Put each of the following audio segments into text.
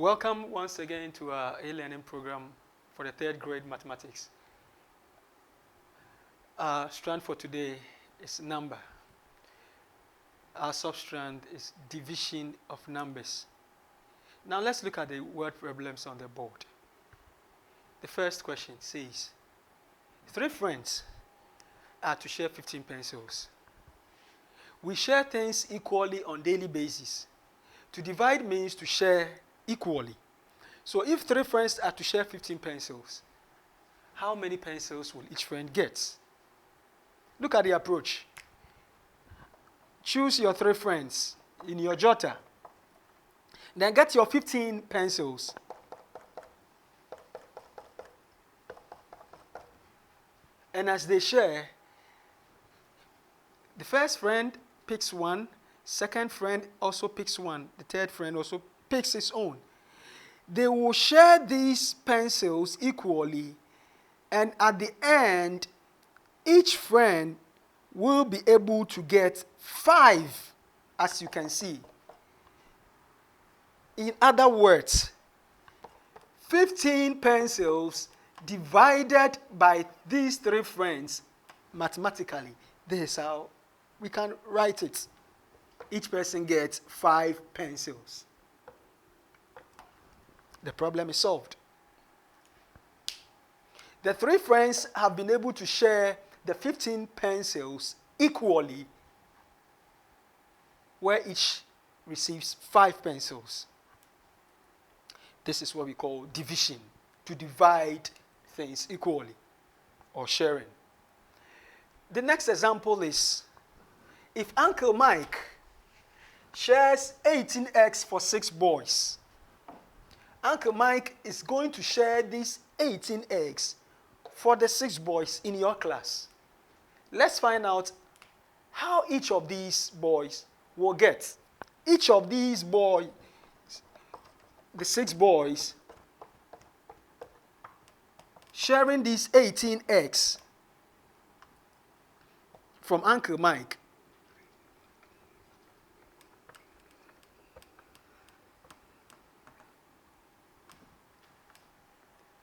Welcome once again to our e-learning program for the third grade mathematics. Our strand for today is number. Our substrand is division of numbers. Now let's look at the word problems on the board. The first question says, 3 friends are to share 15 pencils. We share things equally on daily basis. To divide means to share equally. So if 3 friends are to share 15 pencils, how many pencils will each friend get? Look at the approach. Choose your 3 friends in your jotter. Then get your 15 pencils. And as they share, the first friend picks 1, second friend also picks 1, the third friend also picks his own. They will share these pencils equally, and at the end, each friend will be able to get 5, as you can see. In other words, 15 pencils divided by these 3 friends mathematically. This is how we can write it. Each person gets 5 pencils. The problem is solved. The 3 friends have been able to share the 15 pencils equally, where each receives 5 pencils. This is what we call division, to divide things equally, or sharing. The next example is, if Uncle Mike shares 18 eggs for 6 boys, Uncle Mike is going to share these 18 eggs for the 6 boys in your class. Let's find out how each of these boys will get. Each of these boys, the 6 boys, sharing these 18 eggs from Uncle Mike.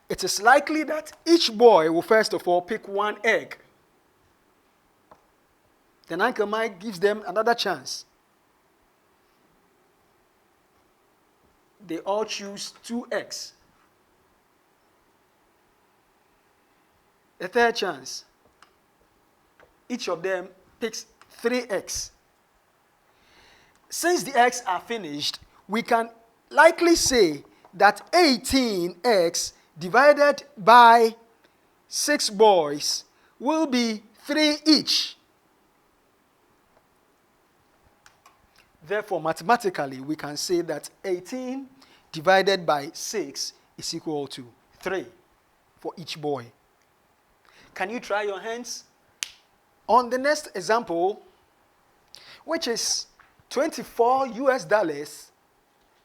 It is likely that each boy will first of all pick 1 egg. Then Uncle Mike gives them another chance. They all choose 2 eggs. The third chance, each of them picks 3 eggs. Since the eggs are finished, we can likely say that 18 eggs divided by 6 boys will be 3 each. Therefore, mathematically, we can say that 18 divided by 6 is equal to 3 for each boy. Can you try your hands? On the next example, which is $24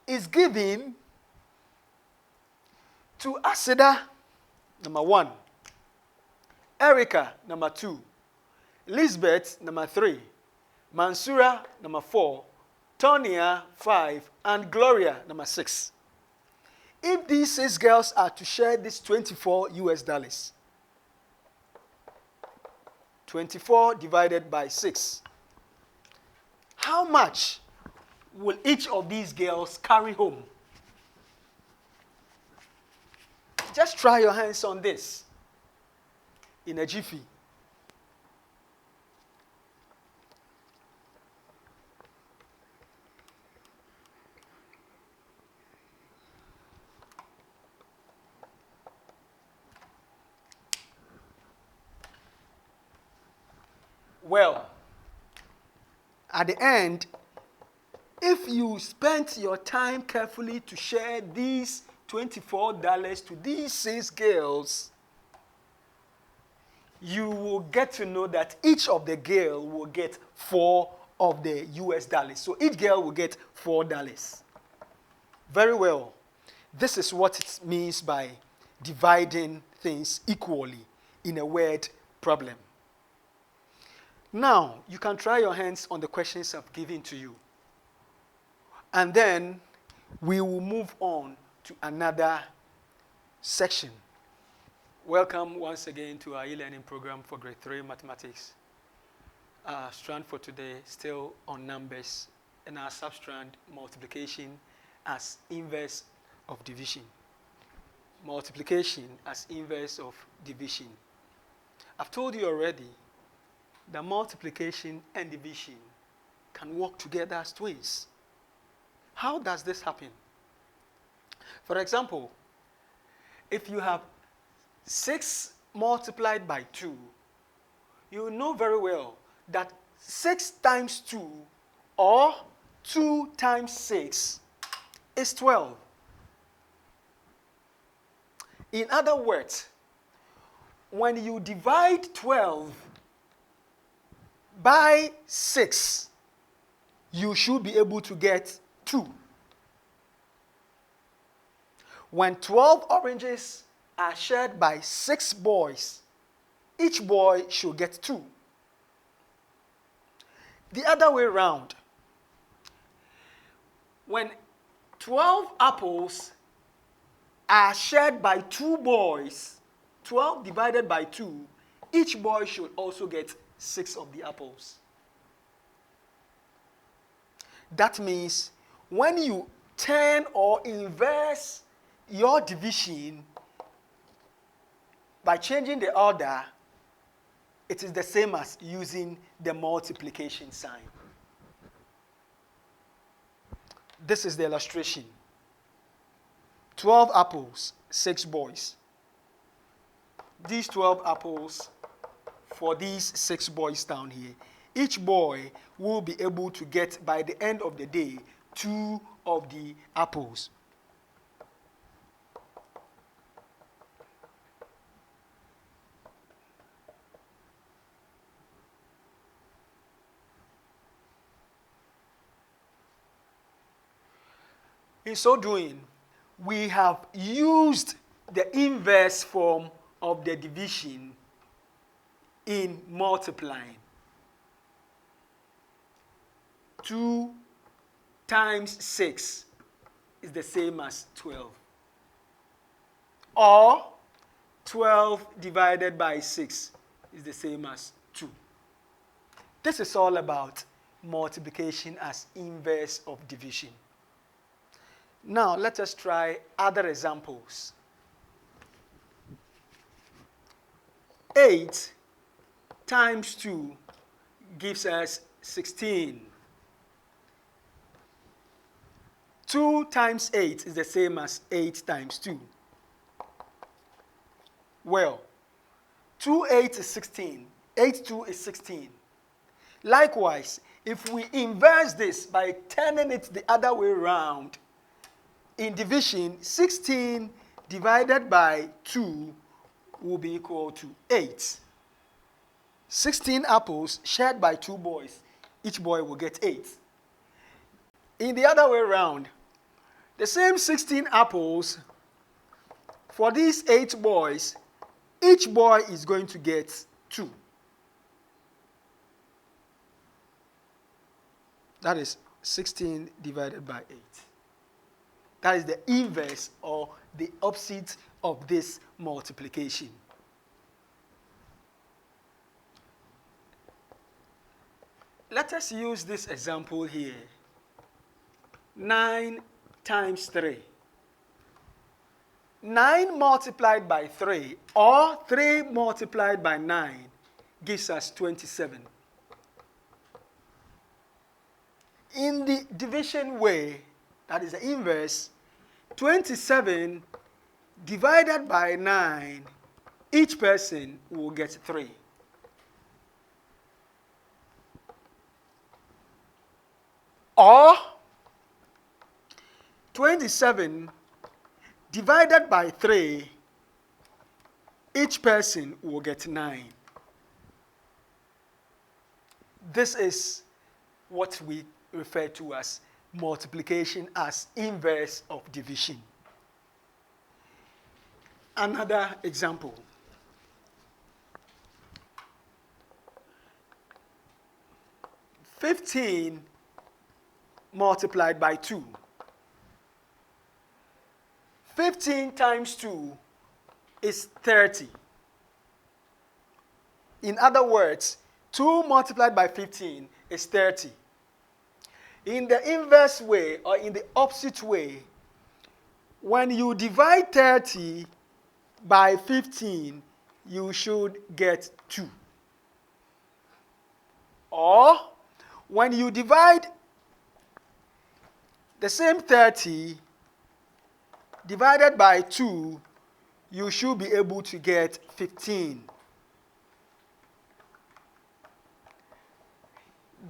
is given to Asida, number 1, Erica, number 2, Lisbeth, number 3, Mansura, number 4, Tonya, 5, and Gloria, number 6. If these 6 girls are to share this $24, 24 divided by 6, how much will each of these girls carry home? Just try your hands on this in a jiffy. Well, at the end, if you spent your time carefully to share these $24 to these 6 girls, you will get to know that each of the girls will get 4 of the US dollars. So each girl will get $4. Very well. This is what it means by dividing things equally in a word problem. Now, you can try your hands on the questions I've given to you. And then we will move on to another section. Welcome once again to our e-learning program for grade 3 mathematics. Our strand for today still on numbers, and our substrand multiplication as inverse of division. Multiplication as inverse of division. I've told you already that multiplication and division can work together as twins. How does this happen? For example, if you have 6 multiplied by 2, you know very well that 6 times 2 or 2 times 6 is 12. In other words, when you divide 12 by 6, you should be able to get 2. When 12 oranges are shared by 6 boys, each boy should get 2. The other way around, when 12 apples are shared by 2 boys, 12 divided by 2, each boy should also get 6 of the apples. That means when you turn or inverse your division by changing the order, it is the same as using the multiplication sign. This is the illustration. 12 apples, 6 boys. These 12 apples for these 6 boys down here. Each boy will be able to get, by the end of the day, 2 of the apples. In so doing, we have used the inverse form of the division in multiplying. 2 times 6 is the same as 12. Or 12 divided by 6 is the same as 2. This is all about multiplication as inverse of division. Now, let us try other examples. 8 times 2 gives us 16. 2 times 8 is the same as 8 times 2. Well, 2 8 is 16. 8 2 is 16. Likewise, if we inverse this by turning it the other way around, in division, 16 divided by 2 will be equal to 8. 16 apples shared by 2 boys. Each boy will get 8. In the other way around, the same 16 apples, for these 8 boys, each boy is going to get 2. That is 16 divided by 8. That is the inverse or the opposite of this multiplication. Let us use this example here. 9 times 3. 9 multiplied by 3 or 3 multiplied by 9 gives us 27. In the division way, that is the inverse, 27 divided by 9, each person will get 3. Or 27 divided by 3, each person will get 9. This is what we refer to as multiplication as inverse of division. Another example. 15 multiplied by 2. 15 times 2 is 30. In other words, 2 multiplied by 15 is 30. In the inverse way, or in the opposite way, when you divide 30 by 15, you should get 2. Or, when you divide the same 30 divided by 2, you should be able to get 15.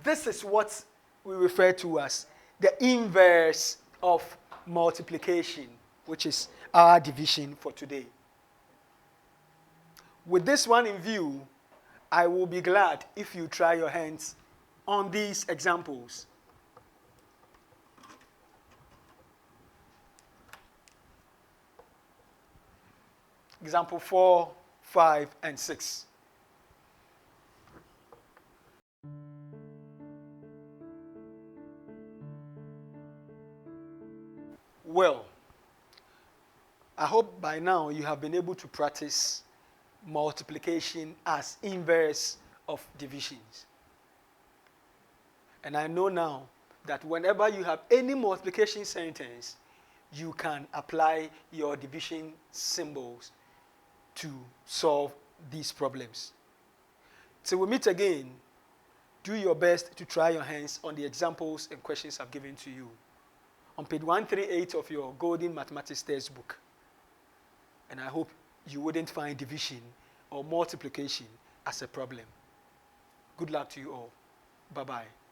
This is what we refer to as the inverse of multiplication, which is our division for today. With this one in view, I will be glad if you try your hands on these examples. Example 4, 5, and 6. Well, I hope by now you have been able to practice multiplication as inverse of divisions. And I know now that whenever you have any multiplication sentence, you can apply your division symbols to solve these problems. Till we meet again, do your best to try your hands on the examples and questions I've given to you on page 138 of your Golden Mathematics textbook. And I hope you wouldn't find division or multiplication as a problem. Good luck to you all. Bye-bye.